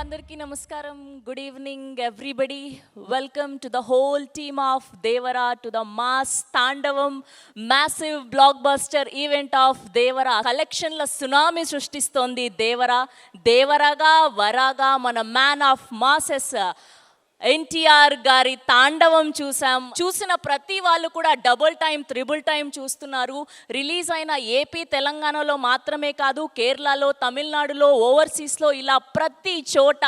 Andarki namaskaram. Good evening, everybody. Welcome to the whole team of Devara to the mass Tandavam massive blockbuster event of Devara. Collection la tsunami సృష్టిస్తోంది దేవరా. దేవరాగా వరాగా మన man of masses NTR గారి తాండవం చూసిన ప్రతి వాళ్ళు కూడా double time triple time చూస్తున్నారు. Release అయిన ఏపీ తెలంగాణలో మాత్రమే కాదు, కేరళలో, తమిళనాడులో, ఓవర్సీస్లో ఇలా ప్రతి చోట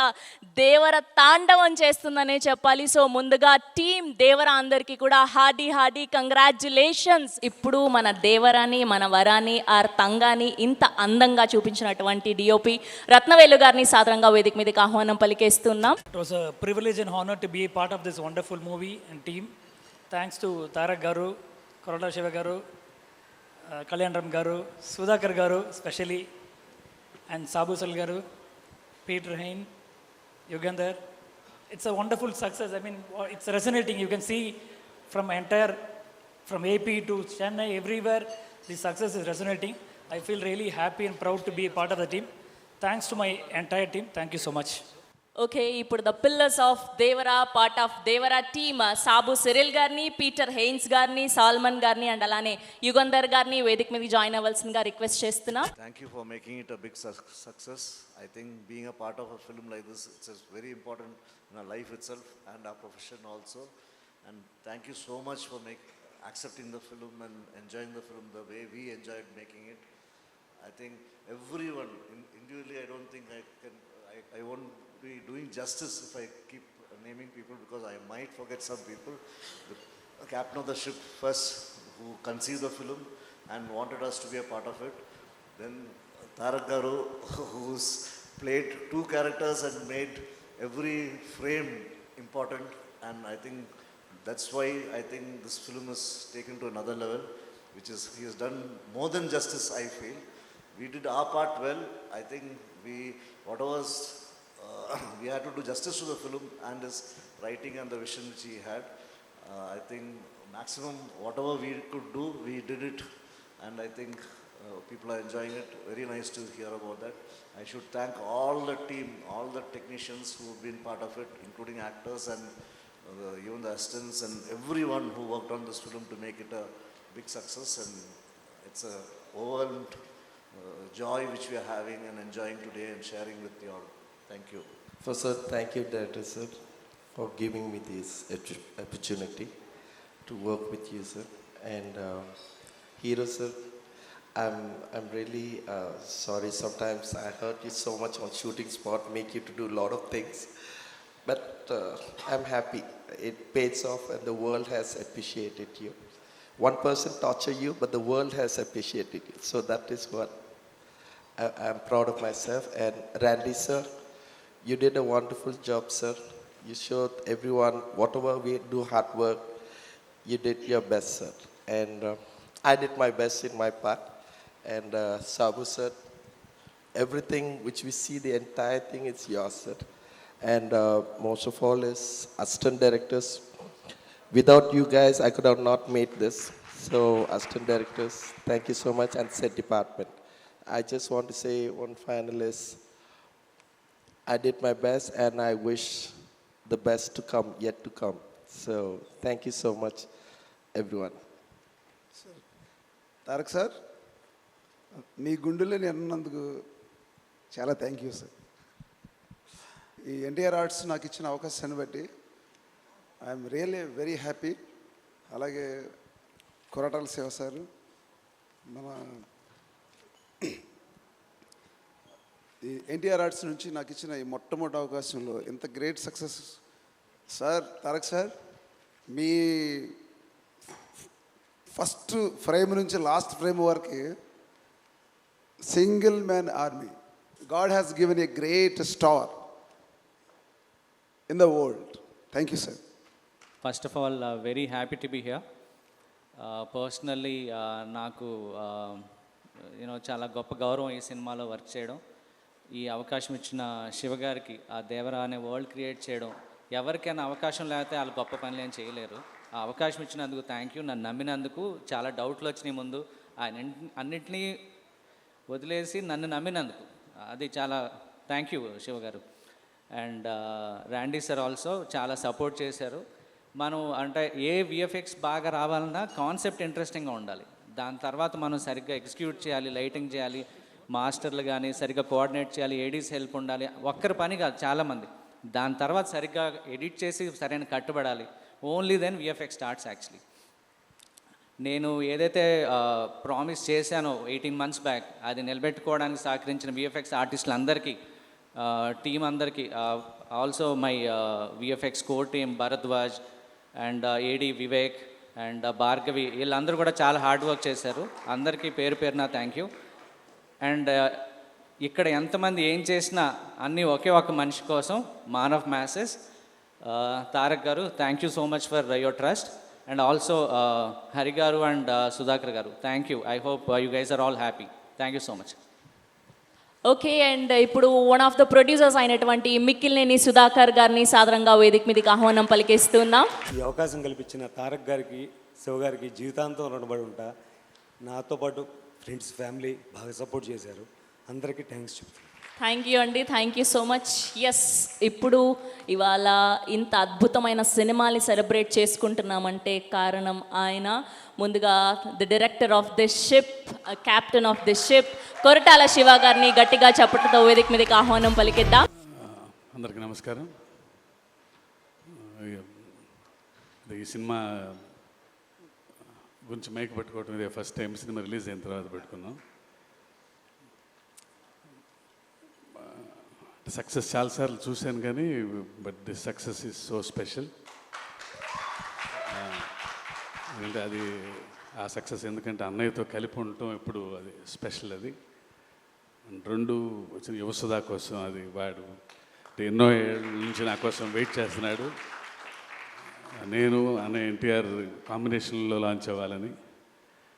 దేవర తాండవం చేస్తుందనే చెప్పాలి. సో ముందుగా టీం దేవర అందరికీ కూడా హార్డీ కంగ్రాచ్యులేషన్స్. ఇప్పుడు మన దేవరాని, మన వరాని, ఆర్ తంగాని ఇంత అందంగా చూపించినటువంటి డిఓపి రత్నవేలు గారిని సాదరంగా వేదిక మీదకి ఆహ్వానం పలికేస్తున్నాం. It was a privilege and honor to be a part of this wonderful movie and team. Thanks to Tarak Garu, Korota Shiva Garu, Kalyan Ram Garu, Sudhakar Garu especially, and Sabu Sal Garu, Peter Hain, Yugandhar. It's a wonderful success. I mean, it's resonating. You can see from AP to Chennai, everywhere, the success is resonating. I feel really happy and proud to be a part of the team. Thanks to my entire team. Thank you so much. Okay, ఇప్పుడు the pillars of Devara, part of Devara team Sabu Cyril గారిని, పీటర్ హెయిన్స్ గారిని, సాల్మన్ గారిని and అలానే యుగంధర్ గారిని వేదిక మీద join అవ్వాల్సిందిగా request చేస్తున్నా. Thank you for making it a big success. I think being a part of a film like this it's very important in our life itself and our profession also. And thank you so much for accepting the film and enjoying the film the way we enjoyed making it. I think everyone individually, I don't think I won't be doing justice if I keep naming people because I might forget some people. The captain of the ship first, who conceived the film and wanted us to be a part of it. Then Tarak Garu, who's played two characters and made every frame important, and I think that's why I think this film is taken to another level, which is he has done more than justice, I feel. We did our part well. I think we had to do justice to the film and his writing and the vision which he had. I think maximum whatever we could do, we did it, and I think people are enjoying it. Very nice to hear about that. I should thank all the team, all the technicians who have been part of it, including actors and even the assistants and everyone who worked on this film to make it a big success. And it's a overwhelmed joy which we are having and enjoying today and sharing with you all. Thank you. First, sir, thank you, Director sir, for giving me this opportunity to work with you, sir. And Hero sir, I'm really sorry. Sometimes I hurt you so much on shooting spot, make you to do a lot of things. But I'm happy. It pays off and the world has appreciated you. One person torture you, but the world has appreciated you. So that is what I'm proud of myself. And Randy sir, you did a wonderful job, sir. You showed everyone whatever we do hard work, you did your best, sir. And I did my best in my part. And Sabu sir, everything which we see, the entire thing is yours, sir. And most of all is assistant directors. Without you guys, I could have not made this. So assistant directors, thank you so much, and set department. I just want to say one final is, I did my best and I wish the best to come, yet to come. So thank you so much, everyone. Sir, Tarak sir, మీ గుండెలో నేనున్నందుకు చాలా thank you sir. ఈ NTR arts నాకు ఇచ్చిన అవకాశాన్ని బట్టి I'm really very happy. అలాగే Koratala Shiva sir, మన ఈ ఎన్టీఆర్ ఆర్ట్స్ నుంచి నాకు ఇచ్చిన ఈ మొట్టమొదటి అవకాశంలో ఇంత great success sir. Tarak sir, మీ ఫస్ట్ ఫ్రేమ్ నుంచి లాస్ట్ ఫ్రేమ్ వరకు single man army. God has given a great star in the world. Thank you, sir. First of all, very happy to be here. Personally, నాకు చాలా గొప్ప గౌరవం ఈ సినిమాలో work చేయడం. ఈ అవకాశం ఇచ్చిన శివ గారికి, ఆ దేవరా అనే వరల్డ్ క్రియేట్ చేయడం, ఎవరికైనా అవకాశం లేకపోతే వాళ్ళు గొప్ప పనులు ఏం చేయలేరు. ఆ అవకాశం ఇచ్చినందుకు థ్యాంక్ యూ. నన్ను నమ్మినందుకు. చాలా డౌట్లు వచ్చినాయి ముందు, అన్నింటినీ వదిలేసి నన్ను నమ్మినందుకు అది చాలా థ్యాంక్ యూ శివ గారు. అండ్ ర్యాండీ సార్ ఆల్సో చాలా సపోర్ట్ చేశారు. మనం అంటే ఏ విఎఫ్ఎక్స్ బాగా రావాలన్నా కాన్సెప్ట్ ఇంట్రెస్టింగ్గా ఉండాలి. దాని తర్వాత మనం సరిగ్గా ఎగ్జిక్యూట్ చేయాలి, లైటింగ్ చేయాలి, మాస్టర్లు కానీ సరిగ్గా కోఆర్డినేట్ చేయాలి, ఏడీస్ హెల్ప్ ఉండాలి. ఒక్కరి పని కాదు, చాలామంది. దాని తర్వాత సరిగ్గా ఎడిట్ చేసి సరైన కట్టుబడాలి. Only then VFX starts actually. నేను ఏదైతే ప్రామిస్ చేశానో 18 months బ్యాక్, అది నిలబెట్టుకోవడానికి సహకరించిన విఎఫ్ఎక్స్ ఆర్టిస్టులు అందరికీ, టీం అందరికీ, also my VFX core team Bharadwaj and AD Vivek and Bhargavi, వీళ్ళందరూ కూడా చాలా హార్డ్ వర్క్ చేశారు. అందరికీ పేరు పేరున థ్యాంక్ యూ. అండ్ ఇక్కడ ఎంతమంది ఏం చేసినా అన్నీ ఒకే ఒక మనిషి కోసం, Maan of masses Tarak garu, thank you so much for your trust. And also Hari garu and Sudhakar garu, thank you. I hope you guys are all happy. Thank you so much. Okay, and ఇప్పుడు వన్ ఆఫ్ ద ప్రొడ్యూసర్స్ అయినటువంటి మిక్కిలినేని సుధాకర్ గారిని సాదరంగా వేదిక మీదకి ఆహ్వానం పలికేస్తున్నాం. ఈ అవకాశం కల్పించిన తారక్ గారికి, శివ గారికి జీవితాంతం రుణపడి ఉంటా. నాతో పాటు ఫ్రెండ్స్, ఫ్యామిలీ బాగా సపోర్ట్ చేశారు. అందరికీ థ్యాంక్స్ చెప్తాను. థ్యాంక్ యూ అండి, thank you so much. Yes, ఇప్పుడు ఇవాళ ఇంత అద్భుతమైన సినిమాని సెలబ్రేట్ చేసుకుంటున్నామంటే కారణం ఆయన. ముందుగా the director of this ship, captain of this ship, Koratala Shiva గారిని గట్టిగా చప్పట్లతో వేదిక మీదకి ఆహ్వానం పలికిద్దాం. అందరికీ నమస్కారం. ఈ సినిమా గురించి మైక్ పెట్టుకోవటం ఇదే ఫస్ట్ టైం. సినిమా రిలీజ్ అయిన తర్వాత పెట్టుకున్నాం. సక్సెస్ చాలాసార్లు చూశాను కానీ but this success is so special. ఎందుకంటే అది ఆ సక్సెస్ ఎందుకంటే అన్నయ్యతో కలిపి ఉండటం ఎప్పుడు అది స్పెషల్. అది రెండు వచ్చిన యువసుధా కోసం అది వాడు ఎన్నో ఏళ్ళ నుంచి నా కోసం వెయిట్ చేస్తున్నాడు. నేను అన్నయ్య ఎన్టీఆర్ కాంబినేషన్లో లాంచ్ అవ్వాలని.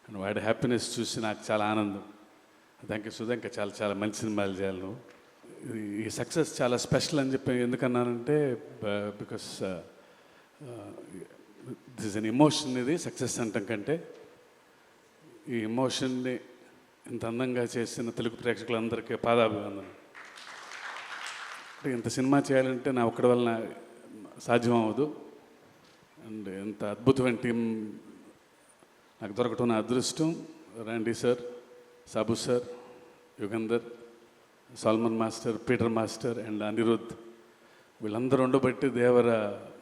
అండ్ వాడి హ్యాపీనెస్ చూసి నాకు చాలా ఆనందం. థ్యాంక్ యూ సుధా, ఇంకా చాలా చాలా మంచి సినిమాలు చేయాలి నువ్వు. ఈ సక్సెస్ చాలా స్పెషల్ అని చెప్పి ఎందుకన్నానంటే because this is an emotion. ఇది సక్సెస్ అంటాం కంటే ఈ ఎమోషన్ని ఇంత అందంగా చేసిన తెలుగు ప్రేక్షకులందరికీ పాదాభివందనం. ఇంత సినిమా చేయాలంటే నా ఒక్కడి వలన సాధ్యం అవ్వదు. అండ్ ఎంత అద్భుతమైన టీం నాకు దొరకటం నా అదృష్టం. Randy sir, Sabu sir, Yugandhar, Solomon master, Peter master and Anirudh, వీళ్ళందరూ ఉండబట్టి దేవర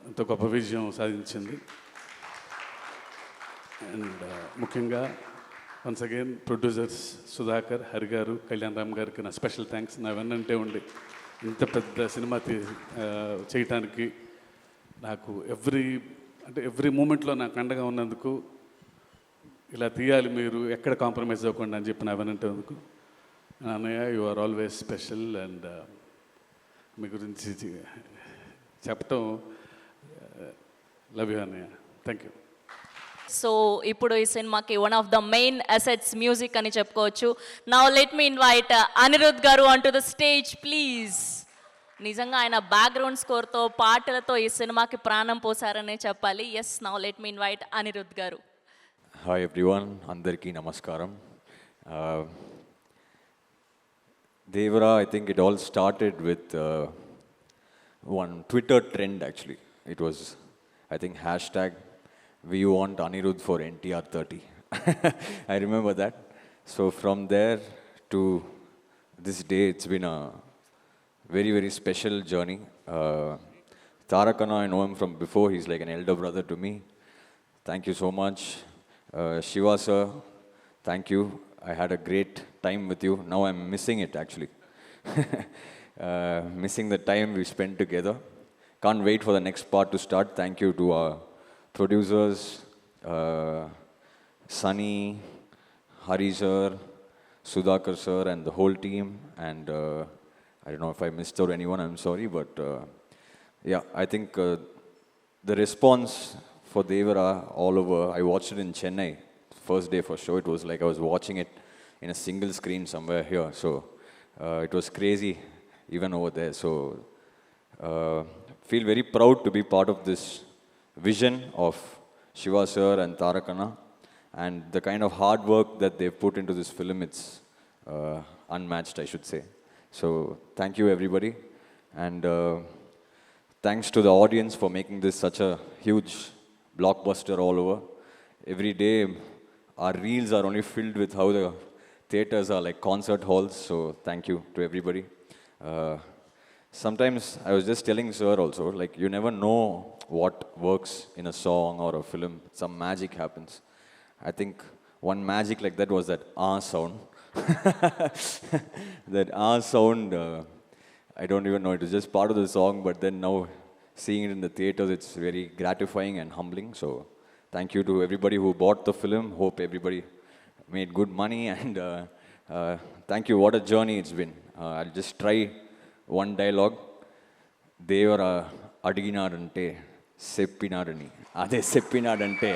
ఇంత గొప్ప విజయం సాధించింది. అండ్ ముఖ్యంగా once again producers Sudhakar, Hari గారు, కళ్యాణ్ రామ్ గారికి నా స్పెషల్ థ్యాంక్స్. నా వెన్నంటే ఉండి ఇంత పెద్ద సినిమా చేయటానికి నాకు ఎవ్రీ మూమెంట్లో నాకు అండగా ఉన్నందుకు, ఇలా తీయాలి మీరు ఎక్కడ కాంప్రమైజ్ అవ్వకుండా అని చెప్పి నా వెనంటే అందుకు. అన్నయ్య, you are always special. And మీ గురించి చెప్పటం లవ్ యూ అన్నయ్య. Thank you. సో ఇప్పుడు ఈ సినిమాకి one of the main assets music అని చెప్పుకోవచ్చు. Now let me invite Anirudh గారు on to the stage please. నిజంగా ఆయన బ్యాక్గ్రౌండ్ స్కోర్తో, పాటలతో ఈ సినిమాకి ప్రాణం పోసారనే చెప్పాలి. Yes, now let me invite Anirudh గారు. హాయ్ ఎవ్రీవన్, అందరికీ నమస్కారం. Devara, I think it all started with one Twitter trend actually. It was, I think, hashtag we want Anirudh for NTR 30. I remember that. So from there to this day, it's been a very, very special journey. Tarakana, I know him from before. He's like an elder brother to me. Thank you so much. Shiva sir, thank you. I had a great time with you. Now I'm missing it actually. Missing the time we spent together. Can't wait for the next part to start. Thank you to our producers, Sunny, Hari sir, Sudhakar sir and the whole team. And I don't know if I missed out anyone, I'm sorry. But yeah, I think the response for Devara all over, I watched it in Chennai. First day for sure, it was like I was watching it in a single screen somewhere here. So it was crazy even over there. So feel very proud to be part of this vision of Shiva sir and Tarakana, and the kind of hard work that they've put into this film, it's unmatched, I should say. So thank you everybody. And thanks to the audience for making this such a huge blockbuster all over. Every day, our reels are only filled with how the theaters are like concert halls. So thank you to everybody. Sometimes I was just telling Sir also, like you never know what works in a song or a film. Some magic happens. I think one magic like that was that sound. That sound, I don't even know, it was just part of the song, but then now seeing it in the theaters, it's very gratifying and humbling. So thank you to everybody who bought the film. Hope everybody made good money, and thank you. What a journey it's been. I'll just try one dialogue. దేవర అడిగినాడంటే చెప్పినాడని, అదే చెప్పినాడంటే.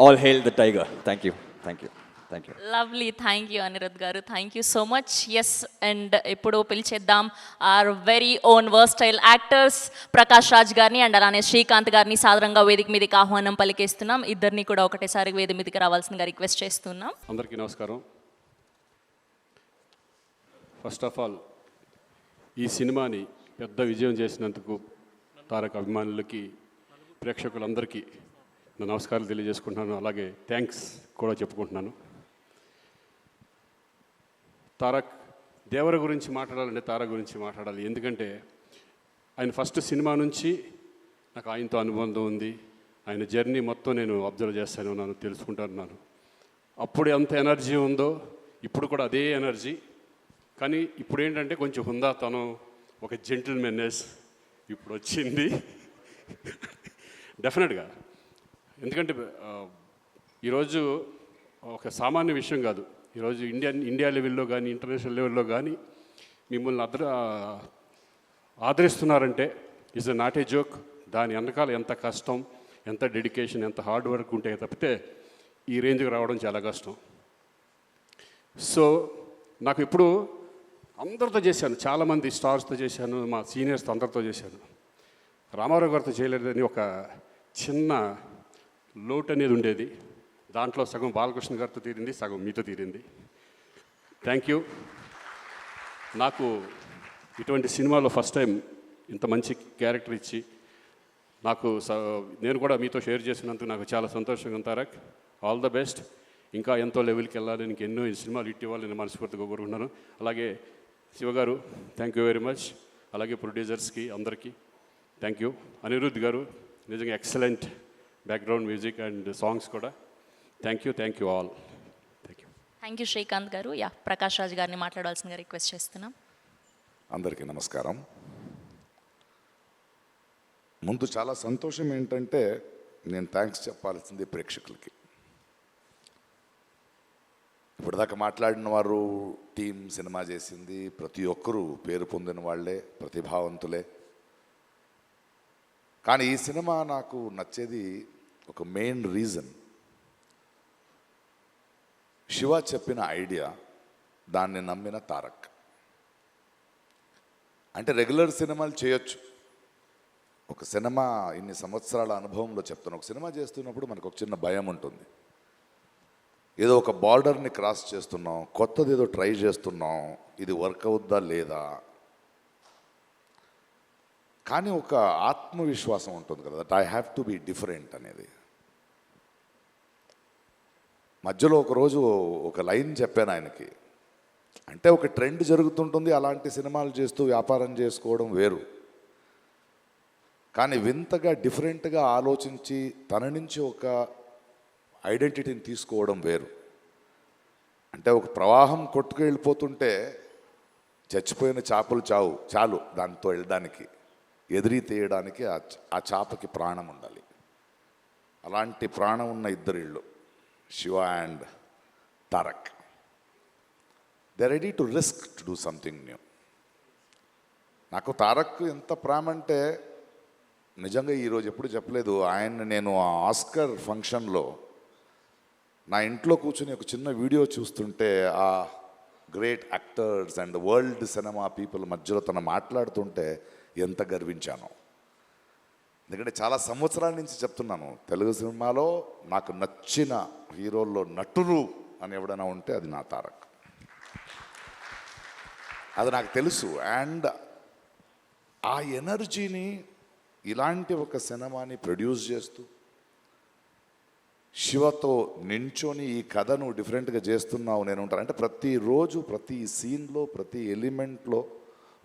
All hail the tiger. Thank you. Thank you. Thank you. Lovely, thank you Anirudh గారు, thank you so much. Yes, and ఇప్పుడు పిలిచేద్దాం our very own versatile actors Prakash Raj గారిని and అలానే శ్రీకాంత్ గారిని సాదరంగా వేదిక మీదకి ఆహ్వానం పలికేస్తున్నాం. ఇద్దరిని కూడా ఒకటేసారి వేదిక మీదకి రావాల్సిందిగా రిక్వెస్ట్ చేస్తున్నాం. అందరికీ నమస్కారం. ఫస్ట్ ఆఫ్ ఆల్ ఈ సినిమాని పెద్ద విజయం చేసినందుకు తారక్ అభిమానులకి, ప్రేక్షకులందరికీ నా నమస్కారాలు తెలియజేసుకుంటున్నాను. అలాగే థ్యాంక్స్ కూడా చెప్పుకుంటున్నాను. తారక్ దేవర గురించి మాట్లాడాలంటే తారక్ గురించి మాట్లాడాలి. ఎందుకంటే ఆయన ఫస్ట్ సినిమా నుంచి నాకు ఆయనతో అనుబంధం ఉంది. ఆయన జర్నీ మొత్తం నేను అబ్జర్వ్ చేస్తూనే ఉన్నాను, తెలుసుకుంటున్నాను. అప్పుడు ఎంత ఎనర్జీ ఉందో ఇప్పుడు కూడా అదే ఎనర్జీ. కానీ ఇప్పుడు ఏంటంటే కొంచెం హుందాతనం, ఒక జెంటిల్మెన్నెస్ ఇప్పుడు వచ్చింది డెఫినెట్గా. ఎందుకంటే ఈరోజు ఒక సామాన్య విషయం కాదు. ఈరోజు ఇండియా లెవెల్లో కానీ ఇంటర్నేషనల్ లెవెల్లో కానీ మిమ్మల్ని ఆదరిస్తున్నారంటే ఇట్స్ నాట్ ఏ జోక్. దాని వెనకాల ఎంత కష్టం, ఎంత డెడికేషన్, ఎంత హార్డ్ వర్క్ ఉంటే తప్పితే ఈ రేంజ్కి రావడం చాలా కష్టం. సో నాకు ఇప్పుడు అందరితో చేశాను, చాలామంది స్టార్స్తో చేశాను, మా సీనియర్స్తో అందరితో చేశాను. రామారావు గారితో చేయలేదని ఒక చిన్న లోటు అనేది ఉండేది. దాంట్లో సగం బాలకృష్ణ గారితో తీరింది, సగం మీతో తీరింది. Thank you. నాకు ఇటువంటి సినిమాలో ఫస్ట్ టైం ఇంత మంచి క్యారెక్టర్ ఇచ్చి నేను కూడా మీతో షేర్ చేసినందుకు నాకు చాలా సంతోషంగా ఉంది. Tarak, all the best. ఇంకా ఎంతో లెవెల్కి వెళ్ళాలి, నీకు ఎన్నో సినిమాలు ఇట్టి ఇవ్వాలని మనస్ఫూర్తిగా కోరుకుంటున్నాను. అలాగే శివగారు, థ్యాంక్ యూ వెరీ మచ్. అలాగే ప్రొడ్యూసర్స్కి అందరికీ థ్యాంక్ యూ. అనిరుద్ధ్ గారు నిజంగా excellent background music and songs కూడా. Thank you all. Thank you Srikanth గారు. యా, ప్రకాష్ రాజ్ గారిని మాట్లాడాల్సిందిగా రిక్వెస్ట్ చేస్తున్నాం. అందరికీ నమస్కారం. ముందు చాలా సంతోషం ఏంటంటే నేను థ్యాంక్స్ చెప్పాల్సింది ప్రేక్షకులకి. ఇప్పటిదాకా మాట్లాడిన వారు, టీం సినిమా చేసింది, ప్రతి ఒక్కరూ పేరు పొందిన వాళ్ళే, ప్రతిభావంతులే. కానీ ఈ సినిమా నాకు నచ్చేది ఒక మెయిన్ రీజన్, శివ చెప్పిన ఐడియా, దాన్ని నమ్మిన తారక్. అంటే రెగ్యులర్ సినిమాలు చేయొచ్చు, ఒక సినిమా ఇన్ని సంవత్సరాల అనుభవంలో చెప్తాను, ఒక సినిమా చేస్తున్నప్పుడు మనకు ఒక చిన్న భయం ఉంటుంది. ఏదో ఒక బార్డర్ని క్రాస్ చేస్తున్నాం, కొత్తది ఏదో ట్రై చేస్తున్నాం, ఇది వర్క్ అవుద్దా లేదా. కానీ ఒక ఆత్మవిశ్వాసం ఉంటుంది కదా, that I have to be different అనేది. మధ్యలో ఒకరోజు ఒక లైన్ చెప్పాను ఆయనకి, అంటే ఒక ట్రెండ్ జరుగుతుంటుంది, అలాంటి సినిమాలు చేస్తూ వ్యాపారం చేసుకోవడం వేరు. కానీ వింతగా డిఫరెంట్గా ఆలోచించి తన నుంచి ఒక ఐడెంటిటీని తీసుకోవడం వేరు. అంటే ఒక ప్రవాహం కొట్టుకు వెళ్ళిపోతుంటే చచ్చిపోయిన చేపలు చాలు దాంతో వెళ్ళడానికి, ఎదిరి తీయడానికి ఆ చేపకి ప్రాణం ఉండాలి. అలాంటి ప్రాణం ఉన్న ఇద్దరిళ్ళు, Siva and Tarak. They are ready to risk to do something new. నాకు తారక్ ఎంత ప్రేమ అంటే నిజంగా ఈరోజు ఎప్పుడు చెప్పలేదు. ఆయన నేను ఆ ఆస్కర్ ఫంక్షన్లో నా ఇంట్లో కూర్చొని ఒక చిన్న వీడియో చూస్తుంటే ఆ great actors and world cinema people మధ్యలో తను మాట్లాడుతుంటే ఎంత గర్వించాను. ఎందుకంటే చాలా సంవత్సరాల నుంచి చెప్తున్నాను, తెలుగు సినిమాలో నాకు నచ్చిన హీరోల్లో నటులు అని ఎవడైనా ఉంటే అది నా తారక్. అది నాకు తెలుసు. అండ్ ఆ ఎనర్జీని ఇలాంటి ఒక సినిమాని ప్రొడ్యూస్ చేస్తూ శివతో నించొని ఈ కథను డిఫరెంట్గా చేస్తున్నావు నేను ఉంటాను అంటే ప్రతిరోజు ప్రతి సీన్లో ప్రతి ఎలిమెంట్లో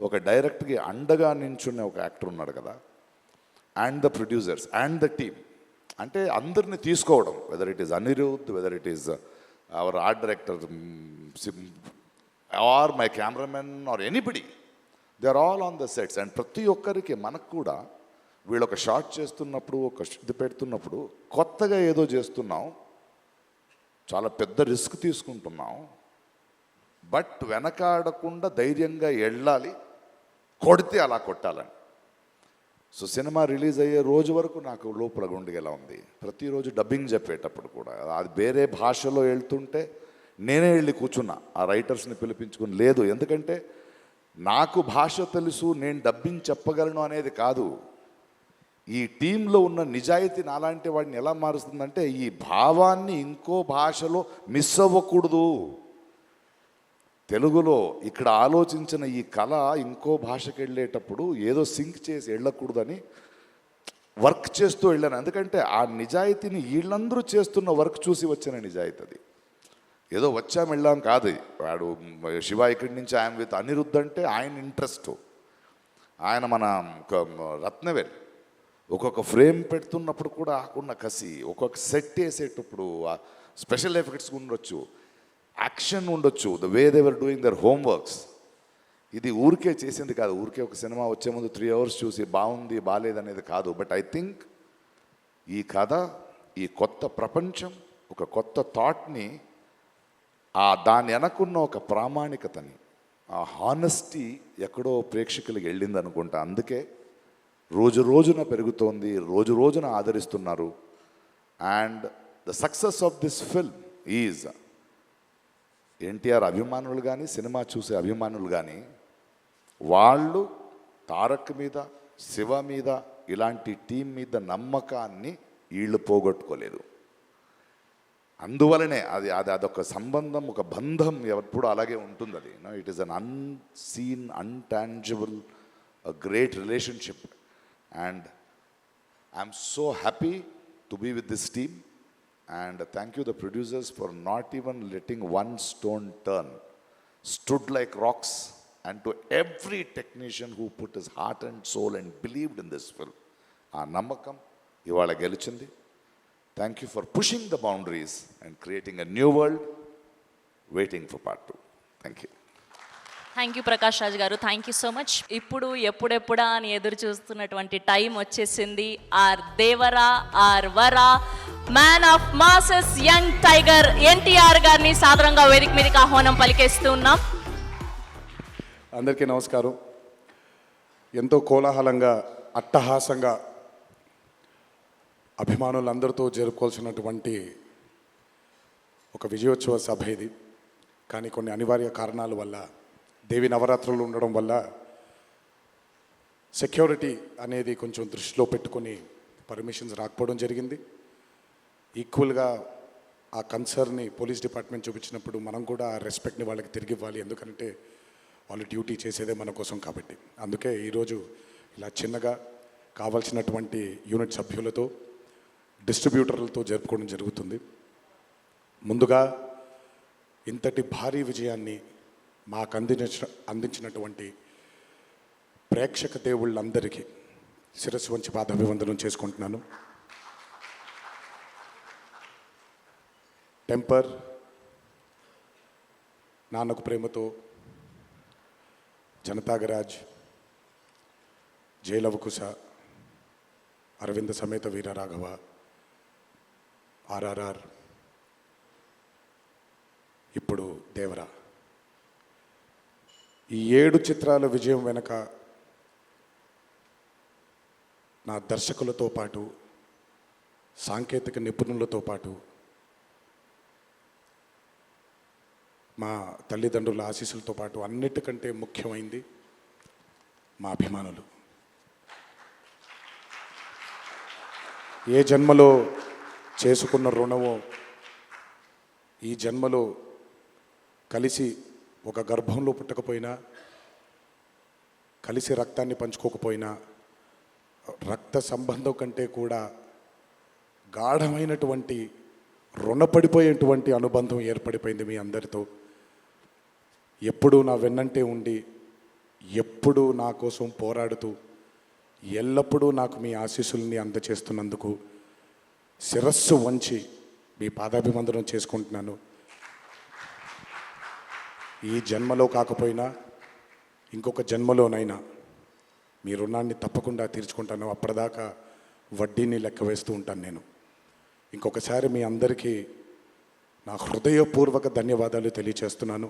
ఒక డైరెక్ట్గా అండగా నించున్న ఒక యాక్టర్ ఉన్నాడు కదా. And the producers and the team అంటే అందరిని తీసుకోవడం, whether it is Anirudh, whether it is our art director or my cameraman or anybody, they are all on the sets. And ప్రతి ఒక్కరికి మనకు కూడా వీళ్ళు ఒక షాట్ చేస్తున్నప్పుడు ఒక ఇది పెడుతున్నప్పుడు కొత్తగా ఏదో చేస్తున్నాం, చాలా పెద్ద రిస్క్ తీసుకుంటున్నాం, బట్ వెనకాడకుండా ధైర్యంగా వెళ్ళాలి, కొడితే అలా కొట్టాలని. సో సినిమా రిలీజ్ అయ్యే రోజు వరకు నాకు లోపల గుండెగా ఉంది. ప్రతిరోజు డబ్బింగ్ చెప్పేటప్పుడు కూడా అది వేరే భాషలో వెళ్తుంటే నేనే వెళ్ళి కూర్చున్నా ఆ రైటర్స్ని పిలిపించుకుని. లేదు, ఎందుకంటే నాకు భాష తెలుసు, నేను డబ్బింగ్ చెప్పగలను అనేది కాదు. ఈ టీంలో ఉన్న నిజాయితీ నాలాంటి వాడిని ఎలా మారుస్తుందంటే ఈ భావాన్ని ఇంకో భాషలో మిస్ అవ్వకూడదు. తెలుగులో ఇక్కడ ఆలోచించిన ఈ కళ ఇంకో భాషకి వెళ్ళేటప్పుడు ఏదో సింక్ చేసి వెళ్ళకూడదని వర్క్ చేస్తూ వెళ్ళాను. ఎందుకంటే ఆ నిజాయితీని వీళ్ళందరూ చేస్తున్న వర్క్ చూసి వచ్చిన నిజాయితీ అది. ఏదో వచ్చాం వెళ్ళాం కాదు. వాడు శివ ఇక్కడి నుంచి ఆయన విత్ అనిరుద్ధ్ అంటే ఆయన ఇంట్రెస్ట్, ఆయన మన రత్నవేల్ ఒక్కొక్క ఫ్రేమ్ పెడుతున్నప్పుడు కూడా ఆకున్న కసి, ఒక్కొక్క సెట్ వేసేటప్పుడు స్పెషల్ ఎఫెక్ట్స్ ఉండొచ్చు, యాక్షన్ ఉండొచ్చు, the way they were doing their homeworks. ఇది ఊరికే చేసింది కాదు, ఊరికే ఒక సినిమా వచ్చే ముందు 3 hours చూసి బాగుంది బాగాలేదనేది కాదు. బట్ ఐ థింక్ ఈ కథ, ఈ కొత్త ప్రపంచం, ఒక కొత్త థాట్ని, దాని వెనకున్న ఒక ప్రామాణికతని, ఆ హానెస్టీ ఎక్కడో ప్రేక్షకులకి వెళ్ళింది అనుకుంటా. అందుకే రోజు రోజున పెరుగుతోంది, రోజు రోజున ఆదరిస్తున్నారు. And the success of this film is NTR అభిమానులు కానీ సినిమా చూసే అభిమానులు కానీ వాళ్ళు తారక్ మీద, శివ మీద, ఇలాంటి టీం మీద నమ్మకాన్ని వీళ్ళు పోగొట్టుకోలేదు. అందువలనే అదొక సంబంధం, ఒక బంధం ఎప్పుడు అలాగే ఉంటుంది. అది it is an unseen, intangible, great relationship. And I'm so happy to be with this team. And thank you the producers for not even letting one stone turn. Stood like rocks. And to every technician who put his heart and soul and believed in this film. Aa namakam ivala gelichindi. Thank you for pushing the boundaries and creating a new world. Waiting for part 2. Thank you. Thank you Prakash Raj గారు, thank you so much. ఇప్పుడు ఎప్పుడెప్పుడా అని ఎదురు చూస్తున్నటువంటి time వచ్చేసింది. Our Devara, our వరా, man of masses, young tiger NTR గారిని సాదరంగా వేదిక మీదకి ఆహ్వానం పలికేస్తూ ఉన్నాం. అందరికీ నమస్కారం. ఎంతో కోలాహలంగా, అట్టహాసంగా అభిమానులందరితో జరుపుకోవాల్సినటువంటి ఒక విజయోత్సవ సభ ఇది. కానీ కొన్ని అనివార్య కారణాల వల్ల, దేవి నవరాత్రులు ఉండడం వల్ల సెక్యూరిటీ అనేది కొంచెం దృష్టిలో పెట్టుకొని పర్మిషన్స్ రాకపోవడం జరిగింది. ఈక్వల్గా ఆ కన్సర్న్ని పోలీస్ డిపార్ట్మెంట్ చూపించినప్పుడు మనం కూడా ఆ రెస్పెక్ట్ని వాళ్ళకి తిరిగి ఇవ్వాలి. ఎందుకంటే వాళ్ళు డ్యూటీ చేసేదే మన కోసం కాబట్టి. అందుకే ఈరోజు ఇలా చిన్నగా కావాల్సినటువంటి యూనిట్ సభ్యులతో, డిస్ట్రిబ్యూటర్లతో జరుపుకోవడం జరుగుతుంది. ముందుగా ఇంతటి భారీ విజయాన్ని మాకు అందించినటువంటి ప్రేక్షక దేవుళ్ళందరికీ శిరస్సు వంచి పాదాభివందనం చేసుకుంటున్నాను. టెంపర్, నాన్నకు ప్రేమతో, జనతాగరాజ్, జయలవకుశ, అరవింద సమేత వీరరాఘవ, RRR, ఇప్పుడు దేవరా, ఈ 7 చిత్రాల విజయం వెనక నా దర్శకులతో పాటు, సాంకేతిక నిపుణులతో పాటు, మా తల్లిదండ్రుల ఆశీస్సులతో పాటు అన్నిటికంటే ముఖ్యమైంది మా అభిమానులు. ఏ జన్మలో చేసుకున్న రుణమో ఈ జన్మలో కలిసి ఒక గర్భంలో పుట్టకపోయినా కలిసి రక్తాన్ని పంచుకోకపోయినా రక్త సంబంధం కంటే కూడా గాఢమైనటువంటి రుణపడిపోయేటువంటి అనుబంధం ఏర్పడిపోయింది మీ అందరితో. ఎప్పుడూ నా వెన్నంటే ఉండి ఎప్పుడూ నా కోసం పోరాడుతూ ఎల్లప్పుడూ నాకు మీ ఆశీస్సుల్ని అందచేస్తున్నందుకు శిరస్సు వంచి మీ పాదాభివందనం చేసుకుంటున్నాను. ఈ జన్మలో కాకపోయినా ఇంకొక జన్మలోనైనా మీ రుణాన్ని తప్పకుండా తీర్చుకుంటాను. అప్పటిదాకా వడ్డీని లెక్క వేస్తూ ఉంటాను నేను. ఇంకొకసారి మీ అందరికీ నా హృదయపూర్వక ధన్యవాదాలు తెలియచేస్తున్నాను.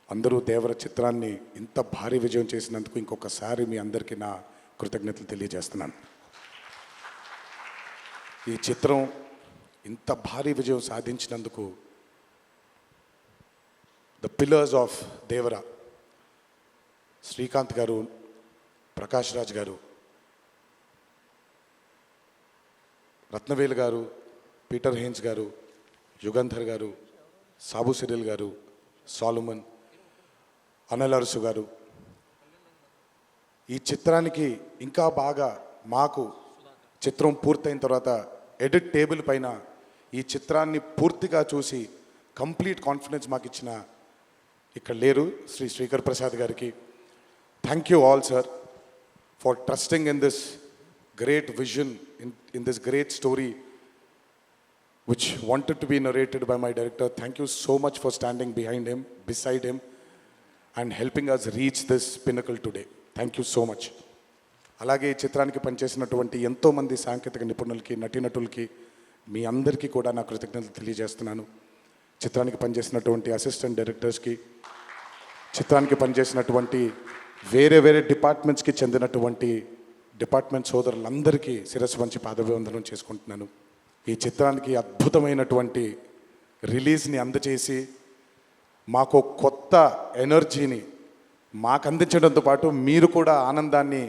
అందరూ దేవర చిత్రాన్ని ఇంత భారీ విజయం చేసినందుకు ఇంకొకసారి మీ అందరికీ నా కృతజ్ఞతలు తెలియజేస్తున్నాను. ఈ చిత్రం ఇంత భారీ విజయం సాధించినందుకు ద పిల్లర్స్ ఆఫ్ దేవర, శ్రీకాంత్ గారు, ప్రకాష్ రాజ్ గారు, రత్నవేలు గారు, పీటర్ హేన్స్ గారు, యుగంధర్ గారు, సాబు సిరిల్ గారు, సాలుమన్, అనిల్ అరసు గారు, ఈ చిత్రానికి ఇంకా బాగా మాకు చిత్రం పూర్తయిన తర్వాత ఎడిట్ టేబుల్ పైన ఈ చిత్రాన్ని పూర్తిగా చూసి కంప్లీట్ కాన్ఫిడెన్స్ మాకు ఇచ్చిన ఇక్కడ లేరు శ్రీ శ్రీకర్ ప్రసాద్ గారికి thank you all sir for trusting in this great vision in this great story which wanted to be narrated by my director. Thank you so much for standing behind him, beside him, and helping us reach this pinnacle today. Thank you so much. అలాగే ఈ చిత్రానికి పనిచేసినటువంటి ఎంతోమంది సాంకేతిక నిపుణులకి, నటీనటులకి, మీ అందరికీ కూడా నా కృతజ్ఞతలు తెలియజేస్తున్నాను. చిత్రానికి పనిచేసినటువంటి అసిస్టెంట్ డైరెక్టర్స్కి, చిత్రానికి పనిచేసినటువంటి వేరే వేరే డిపార్ట్మెంట్స్కి చెందినటువంటి డిపార్ట్మెంట్ సోదరులందరికీ శిరస్సు వంచి పాదాభివందనం చేసుకుంటున్నాను. ఈ చిత్రానికి అద్భుతమైనటువంటి రిలీజ్ని అందచేసి మాకు కొత్త ఎనర్జీని మాకు అందించడంతో పాటు మీరు కూడా ఆనందాన్ని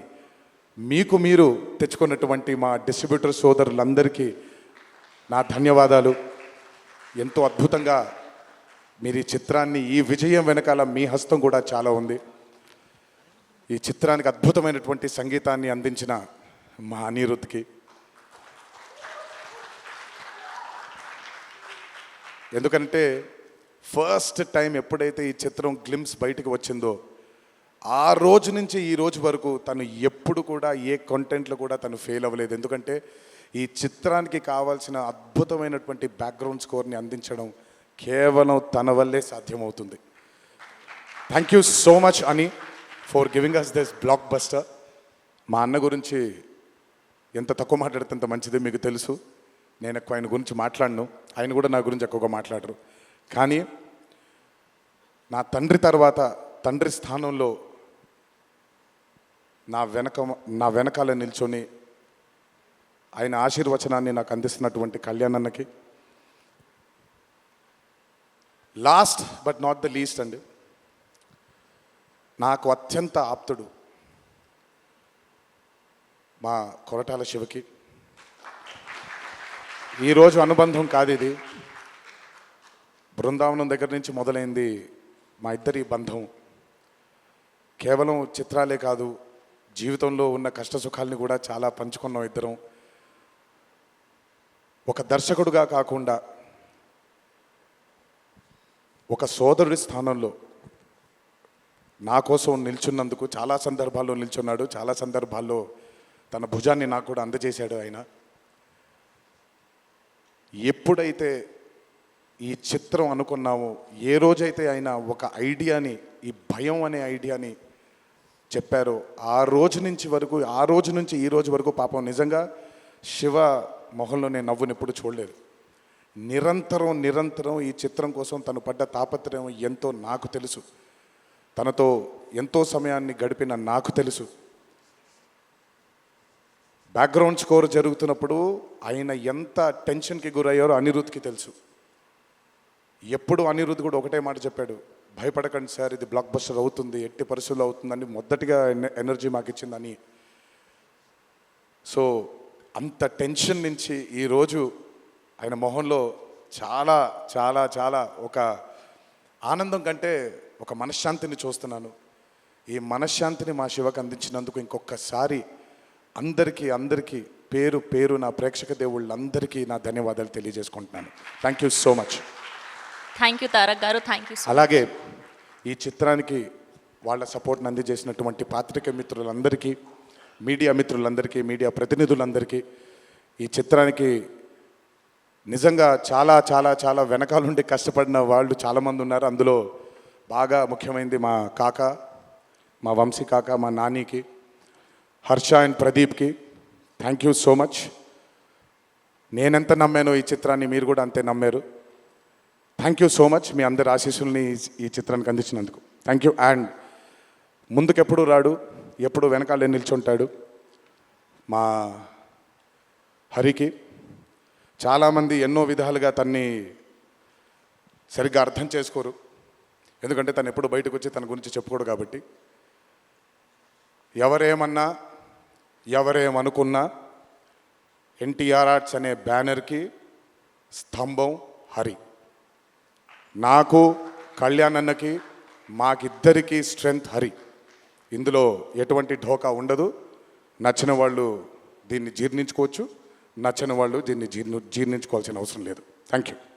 మీకు మీరు తెచ్చుకున్నటువంటి మా డిస్ట్రిబ్యూటర్ సోదరులందరికీ నా ధన్యవాదాలు. ఎంతో అద్భుతంగా మీరు ఈ చిత్రాన్ని, ఈ విజయం వెనకాల మీ హస్తం కూడా చాలా ఉంది. ఈ చిత్రానికి అద్భుతమైనటువంటి సంగీతాన్ని అందించిన మా అనిరుద్ధ్కి, ఎందుకంటే ఫస్ట్ టైం ఎప్పుడైతే ఈ చిత్రం గ్లిమ్స్ బయటకు వచ్చిందో ఆ రోజు నుంచి ఈ రోజు వరకు తను ఎప్పుడు కూడా ఏ కంటెంట్లో కూడా తను ఫెయిల్ అవ్వలేదు. ఎందుకంటే ఈ చిత్రానికి కావాల్సిన అద్భుతమైనటువంటి బ్యాక్గ్రౌండ్ స్కోర్ని అందించడం కేవలం తన వల్లే సాధ్యమవుతుంది. థ్యాంక్ యూ సో మచ్ అని for giving us this blockbuster. మా అన్న గురించి ఎంత తక్కువ మాట్లాడితే అంత మంచిది, మీకు తెలుసు. నేను ఎక్కువ ఆయన గురించి మాట్లాడను, ఆయన కూడా నా గురించి ఎక్కువగా మాట్లాడరు. కానీ నా తండ్రి తర్వాత తండ్రి స్థానంలో నా వెనకాల నిల్చొని ఆయన ఆశీర్వచనాన్ని నాకు అందిస్తున్నటువంటి కళ్యాణ్ అన్నకి, last but not the least అండి, నాకు అత్యంత ఆప్తుడు మా కొరటాల శివకి. ఈరోజు అనుబంధం కాదు ఇది, బృందావనం దగ్గర నుంచి మొదలైంది మా ఇద్దరి బంధం. కేవలం చిత్రాలే కాదు, జీవితంలో ఉన్న కష్ట సుఖాలని కూడా చాలా పంచుకున్నాం ఇద్దరం. ఒక దర్శకుడుగా కాకుండా ఒక సోదరుడి స్థానంలో నా కోసం నిల్చున్నందుకు చాలా సందర్భాల్లో నిల్చున్నాడు, చాలా సందర్భాల్లో తన భుజాన్ని నాకు కూడా అందజేశాడు ఆయన. ఎప్పుడైతే ఈ చిత్రం అనుకున్నామో, ఏ రోజైతే ఆయన ఒక ఐడియాని, ఈ భయం అనే ఐడియాని చెప్పారో ఆ రోజు నుంచి ఈ రోజు వరకు పాపం నిజంగా శివ మొహంలో నేను నవ్వుని ఎప్పుడు చూడలేదు. నిరంతరం ఈ చిత్రం కోసం తను పడ్డ తాపత్రయం ఎంతో నాకు తెలుసు. తనతో ఎంతో సమయాన్ని గడిపిన నాకు తెలుసు. బ్యాక్గ్రౌండ్ స్కోర్ జరుగుతున్నప్పుడు ఆయన ఎంత టెన్షన్కి గురయ్యారో అనిరుద్ధ్కి తెలుసు. ఎప్పుడు అనిరుద్ధ్ కూడా ఒకటే మాట చెప్పాడు, భయపడకండి సార్, ఇది బ్లాక్ బస్టర్ అవుతుంది, ఎట్టి పరిస్థితుల్లో అవుతుందని మొదటిగా ఎనర్జీ మాకు ఇచ్చిందని. సో అంత టెన్షన్ నుంచి ఈరోజు ఆయన మొహంలో చాలా చాలా చాలా ఒక ఆనందం కంటే ఒక మనశ్శాంతిని చూస్తున్నాను. ఈ మనశ్శాంతిని మా శివకు అందించినందుకు ఇంకొకసారి అందరికీ పేరు పేరు నా ప్రేక్షక దేవుళ్ళందరికీ నా ధన్యవాదాలు తెలియజేసుకుంటున్నాను. Thank you so much. Thank you Tarak garu, thank you. అలాగే ఈ చిత్రానికి వాళ్ళ సపోర్ట్ని అందజేసినటువంటి పాత్రికేయ మిత్రులందరికీ, మీడియా మిత్రులందరికీ, మీడియా ప్రతినిధులందరికీ, ఈ చిత్రానికి నిజంగా చాలా చాలా చాలా వెనకాలండి కష్టపడిన వాళ్ళు చాలామంది ఉన్నారు. అందులో బాగా ముఖ్యమైనది మా కాక, మా వంశీ కాక, మా నానికి, హర్ష అండ్ ప్రదీప్కి థ్యాంక్ యూ సో మచ్. నేనెంత నమ్మానో ఈ చిత్రాన్ని మీరు కూడా అంతే నమ్మారు. Thank you so much. మీ అందరి ఆశీస్సుల్ని ఈ చిత్రానికి అందించినందుకు థ్యాంక్ యూ. అండ్ ముందుకెప్పుడు రాడు, ఎప్పుడు వెనకాలే నిల్చుంటాడు మా హరికి. చాలామంది ఎన్నో విధాలుగా తన్ని సరిగ్గా అర్థం చేసుకోరు, ఎందుకంటే తను ఎప్పుడు బయటకు వచ్చి తన గురించి చెప్పుకోడు కాబట్టి. ఎవరేమన్నా ఎవరేమనుకున్నా ఎన్టీఆర్ ఆర్ట్స్ అనే బ్యానర్కి స్తంభం హరి. నాకు, కళ్యాణ్ అన్నకి, మాకిద్దరికీ స్ట్రెంగ్త్ హరి. ఇందులో ఎటువంటి ఢోకా ఉండదు. నచ్చిన వాళ్ళు దీన్ని జీర్ణించుకోవచ్చు, నచ్చని వాళ్ళు దీన్ని జీర్ణించుకోవాల్సిన అవసరం లేదు. Thank you.